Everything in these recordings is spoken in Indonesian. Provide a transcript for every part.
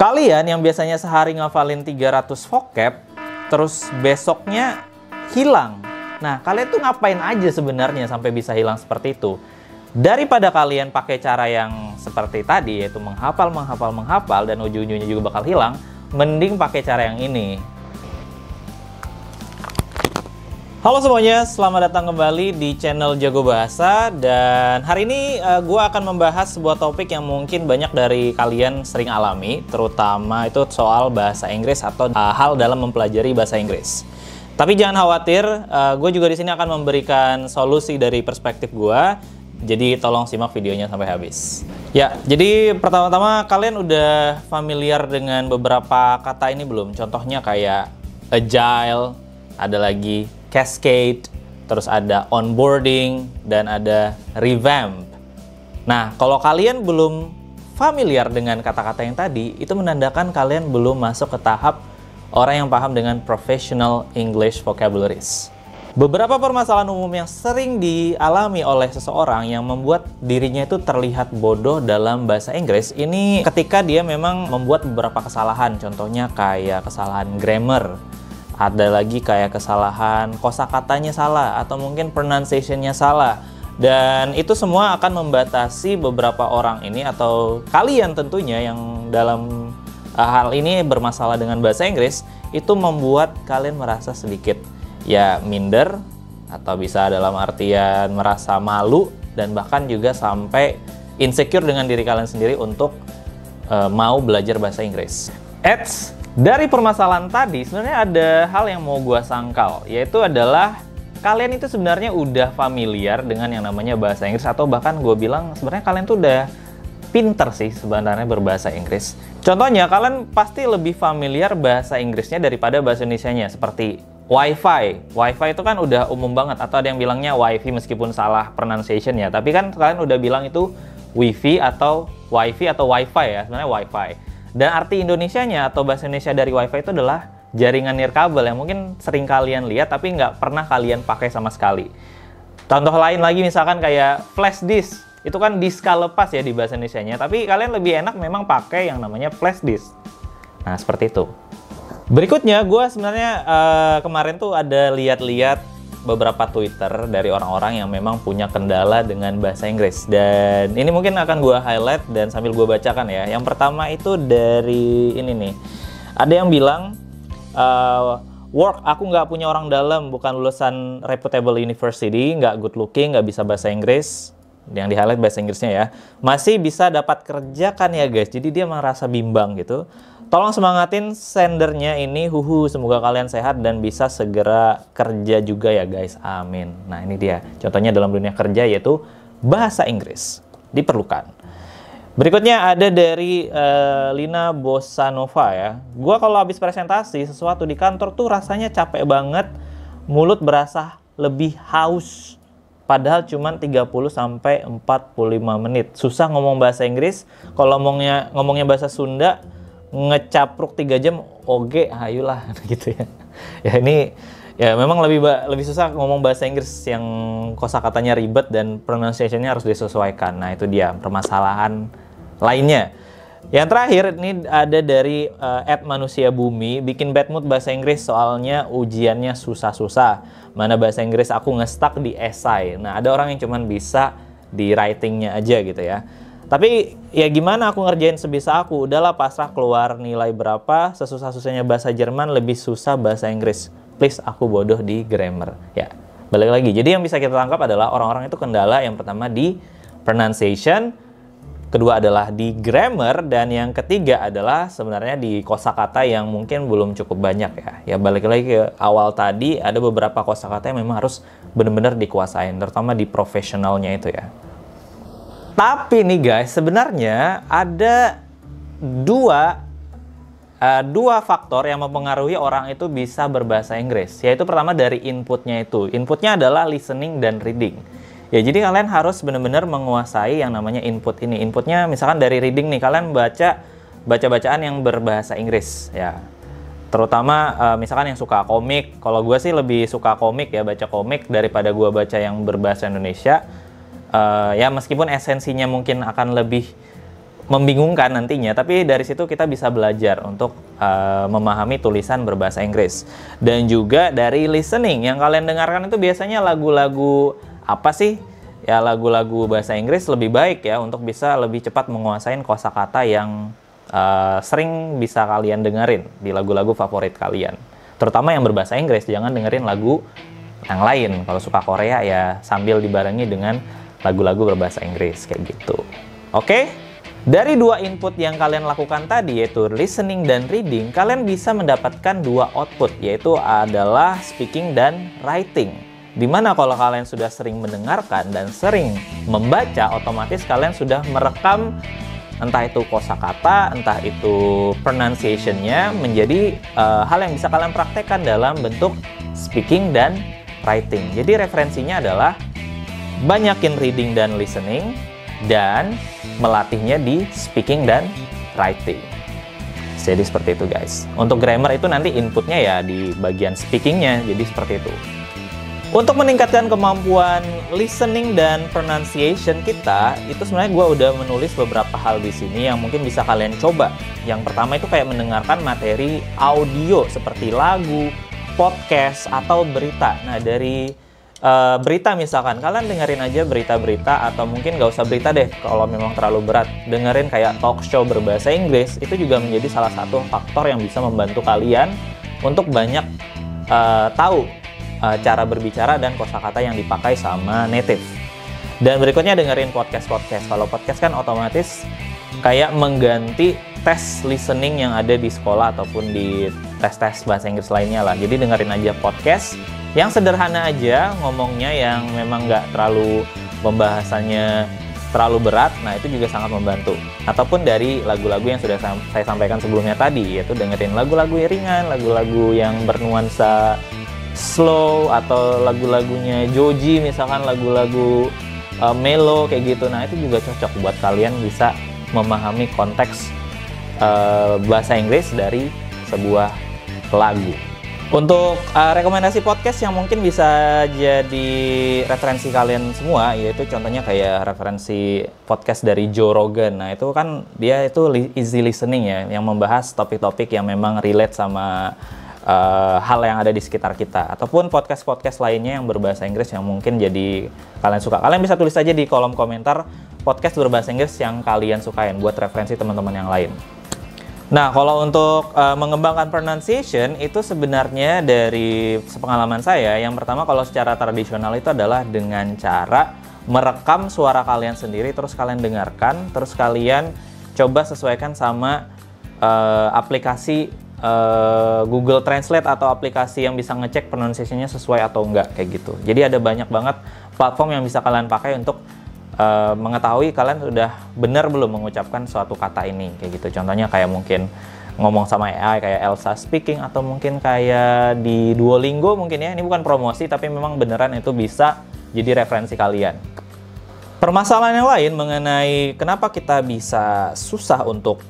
Kalian yang biasanya sehari ngafalin 300 vocab, terus besoknya hilang. Nah, kalian tuh ngapain aja sebenarnya sampai bisa hilang seperti itu? Daripada kalian pakai cara yang seperti tadi, yaitu menghafal, dan ujung-ujungnya juga bakal hilang, mending pakai cara yang ini. Halo semuanya, selamat datang kembali di channel Jago Bahasa. Dan hari ini gue akan membahas sebuah topik yang mungkin banyak dari kalian sering alami, terutama itu soal bahasa Inggris atau hal dalam mempelajari bahasa Inggris. Tapi jangan khawatir, gue juga di sini akan memberikan solusi dari perspektif gue. Jadi tolong simak videonya sampai habis. Ya, jadi pertama-tama kalian udah familiar dengan beberapa kata ini belum? Contohnya kayak agile, ada lagi cascade, terus ada onboarding, dan ada revamp. Nah, kalau kalian belum familiar dengan kata-kata yang tadi, itu menandakan kalian belum masuk ke tahap orang yang paham dengan professional English vocabularies. Beberapa permasalahan umum yang sering dialami oleh seseorang yang membuat dirinya itu terlihat bodoh dalam bahasa Inggris, ini ketika dia memang membuat beberapa kesalahan, contohnya kayak kesalahan grammar, ada lagi kayak kesalahan kosakatanya salah, atau mungkin pronunciation-nya salah. Dan itu semua akan membatasi beberapa orang ini, atau kalian tentunya yang dalam hal ini bermasalah dengan bahasa Inggris, itu membuat kalian merasa sedikit ya minder, atau bisa dalam artian merasa malu, dan bahkan juga sampai insecure dengan diri kalian sendiri untuk mau belajar bahasa Inggris. Dari permasalahan tadi sebenarnya ada hal yang mau gua sangkal, yaitu adalah kalian itu sebenarnya udah familiar dengan yang namanya bahasa Inggris, atau bahkan gue bilang sebenarnya kalian tuh udah pinter sih sebenarnya berbahasa Inggris. Contohnya kalian pasti lebih familiar bahasa Inggrisnya daripada bahasa Indonesianya, seperti Wi-Fi. Wi-Fi itu kan udah umum banget, atau ada yang bilangnya Wi-Fi meskipun salah pronunciation ya, tapi kan kalian udah bilang itu Wi-Fi atau Wi-Fi atau Wi-Fi ya, sebenarnya Wi-Fi. Dan arti Indonesianya atau bahasa Indonesia dari Wi-Fi itu adalah jaringan nirkabel yang mungkin sering kalian lihat tapi nggak pernah kalian pakai sama sekali. Contoh lain lagi misalkan kayak flash disk, itu kan diska lepas ya di bahasa Indonesianya, tapi kalian lebih enak memang pakai yang namanya flash disk. Nah, seperti itu. Berikutnya, gue sebenarnya kemarin tuh ada lihat-lihat beberapa Twitter dari orang-orang yang memang punya kendala dengan bahasa Inggris. Dan ini mungkin akan gue highlight dan sambil gue bacakan ya. Yang pertama itu dari ini nih. Ada yang bilang, work, aku nggak punya orang dalam, bukan lulusan reputable university, nggak good looking, nggak bisa bahasa Inggris. Yang di highlight bahasa Inggrisnya ya. Masih bisa dapat kerja kan ya guys. Jadi dia merasa bimbang gitu. Tolong semangatin sendernya ini, semoga kalian sehat dan bisa segera kerja juga ya guys, amin. Nah ini dia, contohnya dalam dunia kerja yaitu bahasa Inggris diperlukan. Berikutnya ada dari Lina Bosanova ya. Gua kalau habis presentasi sesuatu di kantor tuh rasanya capek banget, mulut berasa lebih haus. Padahal cuma 30-45 menit. Susah ngomong bahasa Inggris, kalau ngomongnya bahasa Sunda, ngecapruk 3 jam, oke, hayulah gitu ya. Ya ini ya memang lebih susah ngomong bahasa Inggris yang kosakatanya ribet dan pronunciation-nya harus disesuaikan. Nah, itu dia permasalahan lainnya. Yang terakhir ini ada dari @manusiabumi, bikin bad mood bahasa Inggris soalnya ujiannya susah-susah. Mana bahasa Inggris aku nge-stuck di esai. Nah, ada orang yang cuman bisa di writing-nya aja gitu ya. Tapi ya gimana aku ngerjain sebisa aku, udahlah pasrah, keluar nilai berapa, sesusah-susahnya bahasa Jerman lebih susah bahasa Inggris. Please, aku bodoh di grammar. Ya, balik lagi. Jadi yang bisa kita tangkap adalah orang-orang itu kendala yang pertama di pronunciation, kedua adalah di grammar, dan yang ketiga adalah sebenarnya di kosakata yang mungkin belum cukup banyak ya. Ya balik lagi ke awal tadi, ada beberapa kosakata yang memang harus benar-benar dikuasain, terutama di profesionalnya itu ya. Tapi nih guys, sebenarnya ada dua faktor yang mempengaruhi orang itu bisa berbahasa Inggris. Yaitu pertama dari inputnya itu. Inputnya adalah listening dan reading. Ya, jadi kalian harus benar-benar menguasai yang namanya input ini. Inputnya misalkan dari reading nih, kalian baca-bacaan yang berbahasa Inggris ya. Terutama misalkan yang suka komik. Kalau gue sih lebih suka komik ya, baca komik daripada gue baca yang berbahasa Indonesia. Ya meskipun esensinya mungkin akan lebih membingungkan nantinya, tapi dari situ kita bisa belajar untuk memahami tulisan berbahasa Inggris. Dan juga dari listening, yang kalian dengarkan itu biasanya lagu-lagu apa sih? Ya lagu-lagu bahasa Inggris lebih baik ya untuk bisa lebih cepat menguasain kosakata yang sering bisa kalian dengerin di lagu-lagu favorit kalian. Terutama yang berbahasa Inggris, jangan dengerin lagu yang lain. Kalau suka Korea ya sambil dibarengi dengan lagu-lagu berbahasa Inggris kayak gitu. Oke? Dari dua input yang kalian lakukan tadi, yaitu listening dan reading, kalian bisa mendapatkan dua output, yaitu adalah speaking dan writing. Dimana kalau kalian sudah sering mendengarkan dan sering membaca, otomatis kalian sudah merekam entah itu kosakata, entah itu pronunciation-nya menjadi hal yang bisa kalian praktekkan dalam bentuk speaking dan writing. Jadi referensinya adalah banyakin reading dan listening, dan melatihnya di speaking dan writing. Jadi seperti itu guys. Untuk grammar itu nanti inputnya ya di bagian speakingnya, jadi seperti itu. Untuk meningkatkan kemampuan listening dan pronunciation kita, itu sebenarnya gue udah menulis beberapa hal di sini yang mungkin bisa kalian coba. Yang pertama itu kayak mendengarkan materi audio seperti lagu, podcast, atau berita. Nah dari berita misalkan, kalian dengerin aja berita-berita, atau mungkin nggak usah berita deh kalau memang terlalu berat. Dengerin kayak talk show berbahasa Inggris, itu juga menjadi salah satu faktor yang bisa membantu kalian untuk banyak tahu cara berbicara dan kosakata yang dipakai sama native. Dan berikutnya dengerin podcast-podcast. Kalau podcast kan otomatis kayak mengganti tes listening yang ada di sekolah ataupun di tes-tes bahasa Inggris lainnya lah. Jadi dengerin aja podcast yang sederhana aja ngomongnya, yang memang nggak terlalu pembahasannya terlalu berat. Nah itu juga sangat membantu. Ataupun dari lagu-lagu yang sudah saya sampaikan sebelumnya tadi, yaitu dengerin lagu-lagu yang ringan, lagu-lagu yang bernuansa slow, atau lagu-lagunya Joji misalkan, lagu-lagu mellow kayak gitu. Nah itu juga cocok buat kalian bisa memahami konteks bahasa Inggris dari sebuah lagu. Untuk rekomendasi podcast yang mungkin bisa jadi referensi kalian semua, yaitu contohnya kayak referensi podcast dari Joe Rogan. Nah itu kan dia itu easy listening ya, yang membahas topik-topik yang memang relate sama hal yang ada di sekitar kita. Ataupun podcast-podcast lainnya yang berbahasa Inggris yang mungkin jadi kalian suka. Kalian bisa tulis aja di kolom komentar podcast berbahasa Inggris yang kalian sukain buat referensi teman-teman yang lain. Nah, kalau untuk mengembangkan pronunciation itu sebenarnya dari sepengalaman saya, yang pertama kalau secara tradisional itu adalah dengan cara merekam suara kalian sendiri, terus kalian dengarkan, terus kalian coba sesuaikan sama aplikasi Google Translate atau aplikasi yang bisa ngecek pronunciation-nya sesuai atau enggak, kayak gitu. Jadi ada banyak banget platform yang bisa kalian pakai untuk mengetahui kalian sudah benar belum mengucapkan suatu kata ini, kayak gitu. Contohnya kayak mungkin ngomong sama AI kayak Elsa Speaking, atau mungkin kayak di Duolingo mungkin ya. Ini bukan promosi tapi memang beneran itu bisa jadi referensi kalian. Permasalahan yang lain mengenai kenapa kita bisa susah untuk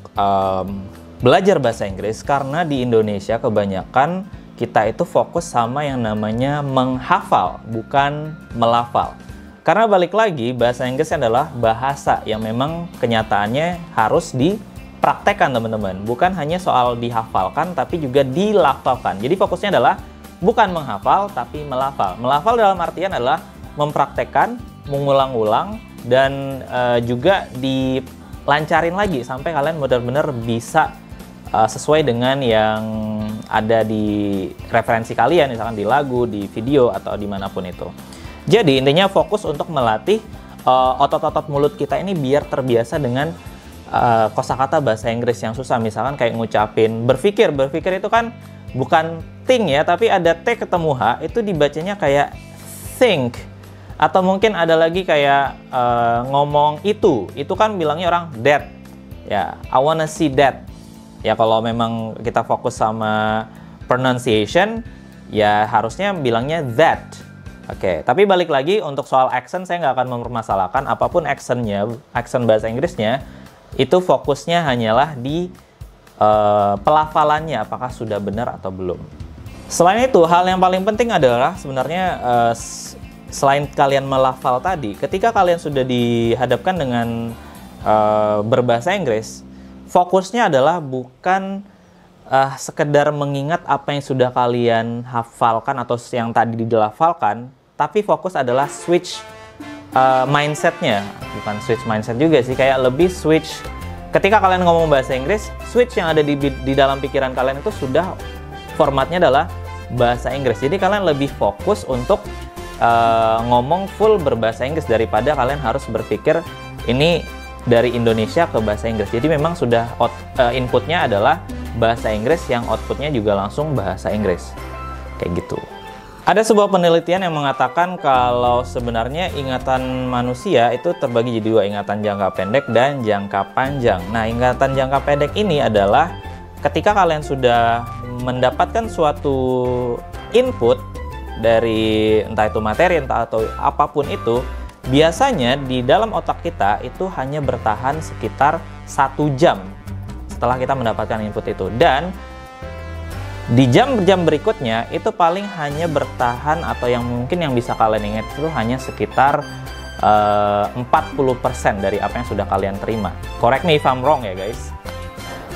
belajar bahasa Inggris, karena di Indonesia kebanyakan kita itu fokus sama yang namanya menghafal, bukan melafal. Karena balik lagi, bahasa Inggris adalah bahasa yang memang kenyataannya harus dipraktekkan teman-teman. Bukan hanya soal dihafalkan, tapi juga dilafalkan. Jadi fokusnya adalah bukan menghafal, tapi melafal. Melafal dalam artian adalah mempraktekkan, mengulang-ulang, dan juga dilancarin lagi sampai kalian benar-benar bisa sesuai dengan yang ada di referensi kalian, misalkan di lagu, di video, atau dimanapun itu. Jadi intinya fokus untuk melatih otot-otot mulut kita ini biar terbiasa dengan kosakata bahasa Inggris yang susah. Misalkan kayak ngucapin berpikir itu kan bukan think ya, tapi ada T ketemu H, itu dibacanya kayak think. Atau mungkin ada lagi kayak ngomong itu kan bilangnya orang that. Ya, I wanna see that. Ya kalau memang kita fokus sama pronunciation, ya harusnya bilangnya that. Oke, tapi balik lagi untuk soal accent, saya nggak akan mempermasalahkan apapun accentnya, accent bahasa Inggrisnya, itu fokusnya hanyalah di pelafalannya, apakah sudah benar atau belum. Selain itu, hal yang paling penting adalah sebenarnya selain kalian melafal tadi, ketika kalian sudah dihadapkan dengan berbahasa Inggris, fokusnya adalah bukan sekedar mengingat apa yang sudah kalian hafalkan atau yang tadi dilafalkan, tapi fokus adalah switch mindsetnya. Bukan switch mindset juga sih, kayak lebih switch ketika kalian ngomong bahasa Inggris, switch yang ada di dalam pikiran kalian itu sudah formatnya adalah bahasa Inggris. Jadi kalian lebih fokus untuk ngomong full berbahasa Inggris daripada kalian harus berpikir ini dari Indonesia ke bahasa Inggris. Jadi memang sudah inputnya adalah bahasa Inggris, yang outputnya juga langsung bahasa Inggris. Kayak gitu. Ada sebuah penelitian yang mengatakan kalau sebenarnya ingatan manusia itu terbagi jadi dua, ingatan jangka pendek dan jangka panjang. Nah, ingatan jangka pendek ini adalah ketika kalian sudah mendapatkan suatu input dari entah itu materi, entah atau apapun itu, biasanya di dalam otak kita itu hanya bertahan sekitar 1 jam setelah kita mendapatkan input itu, dan di jam-jam berikutnya itu paling hanya bertahan, atau yang mungkin yang bisa kalian ingat itu hanya sekitar 40% dari apa yang sudah kalian terima. Correct me if I'm wrong ya guys.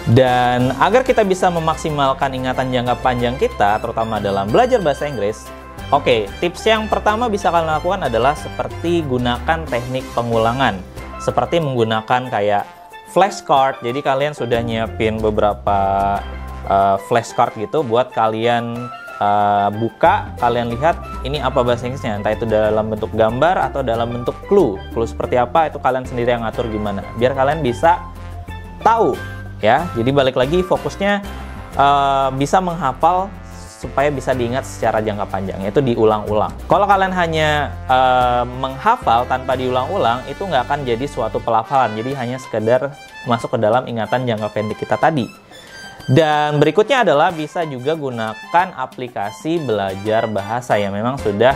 Dan agar kita bisa memaksimalkan ingatan jangka panjang kita, terutama dalam belajar bahasa Inggris, oke, tips yang pertama bisa kalian lakukan adalah seperti gunakan teknik pengulangan. Seperti menggunakan kayak flashcard. Jadi kalian sudah nyiapin beberapa flashcard gitu buat kalian buka, kalian lihat ini apa bahasa Inggrisnya, entah itu dalam bentuk gambar atau dalam bentuk clue seperti apa, itu kalian sendiri yang ngatur gimana biar kalian bisa tahu ya. Jadi balik lagi fokusnya bisa menghafal supaya bisa diingat secara jangka panjang, yaitu diulang-ulang. Kalau kalian hanya menghafal tanpa diulang-ulang, itu nggak akan jadi suatu pelafalan, jadi hanya sekedar masuk ke dalam ingatan jangka pendek kita tadi. Dan berikutnya adalah bisa juga gunakan aplikasi belajar bahasa yang memang sudah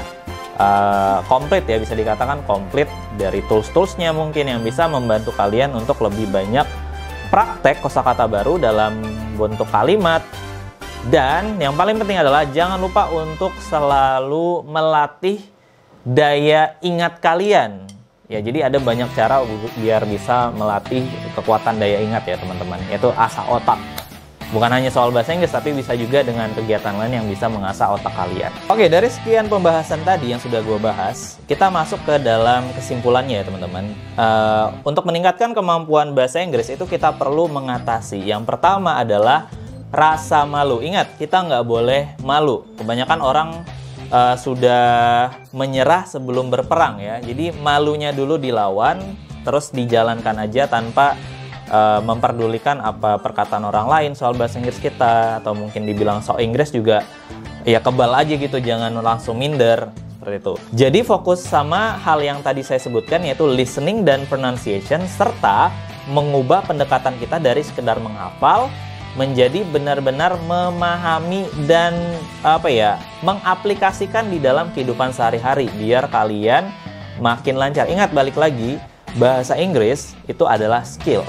komplit ya, bisa dikatakan komplit dari tools-toolsnya mungkin yang bisa membantu kalian untuk lebih banyak praktek kosakata baru dalam bentuk kalimat. Dan yang paling penting adalah jangan lupa untuk selalu melatih daya ingat kalian. Ya, jadi ada banyak cara biar bisa melatih kekuatan daya ingat ya teman-teman, yaitu asah otak. Bukan hanya soal bahasa Inggris, tapi bisa juga dengan kegiatan lain yang bisa mengasah otak kalian. Oke, dari sekian pembahasan tadi yang sudah gue bahas, kita masuk ke dalam kesimpulannya ya teman-teman. Untuk meningkatkan kemampuan bahasa Inggris itu kita perlu mengatasi. Yang pertama adalah rasa malu. Ingat, kita nggak boleh malu. Kebanyakan orang sudah menyerah sebelum berperang ya. Jadi malunya dulu dilawan, terus dijalankan aja tanpa memperdulikan apa perkataan orang lain soal bahasa Inggris kita, atau mungkin dibilang sok Inggris juga ya kebal aja gitu, jangan langsung minder seperti itu. Jadi fokus sama hal yang tadi saya sebutkan, yaitu listening dan pronunciation, serta mengubah pendekatan kita dari sekedar menghafal menjadi benar-benar memahami dan mengaplikasikan di dalam kehidupan sehari-hari biar kalian makin lancar. Ingat, balik lagi, bahasa Inggris itu adalah skill.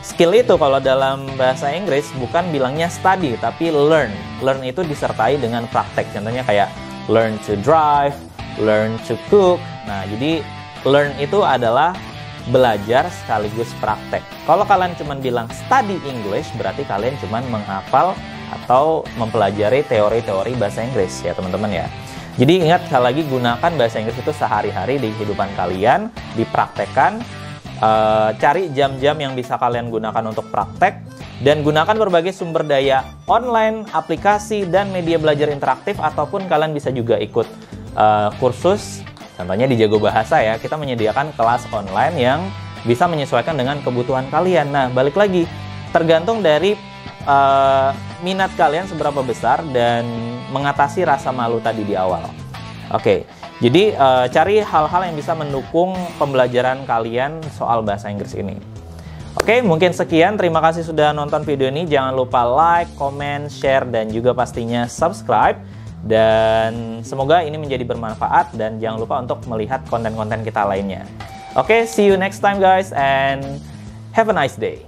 Skill itu kalau dalam bahasa Inggris bukan bilangnya study, tapi learn. Learn itu disertai dengan praktek. Contohnya kayak learn to drive, learn to cook. Nah, jadi learn itu adalah belajar sekaligus praktek. Kalau kalian cuma bilang study English, berarti kalian cuma menghafal atau mempelajari teori-teori bahasa Inggris ya teman-teman ya. Jadi ingat, sekali lagi, gunakan bahasa Inggris itu sehari-hari di kehidupan kalian, dipraktekkan. Cari jam-jam yang bisa kalian gunakan untuk praktek, dan gunakan berbagai sumber daya online, aplikasi, dan media belajar interaktif, ataupun kalian bisa juga ikut kursus. Contohnya di Jago Bahasa ya, kita menyediakan kelas online yang bisa menyesuaikan dengan kebutuhan kalian. Nah, balik lagi, tergantung dari minat kalian seberapa besar dan mengatasi rasa malu tadi di awal. Oke. Jadi cari hal-hal yang bisa mendukung pembelajaran kalian soal bahasa Inggris ini. Oke, mungkin sekian. Terima kasih sudah nonton video ini. Jangan lupa like, comment, share, dan juga pastinya subscribe. Dan semoga ini menjadi bermanfaat, dan jangan lupa untuk melihat konten-konten kita lainnya. Oke, see you next time guys, and have a nice day.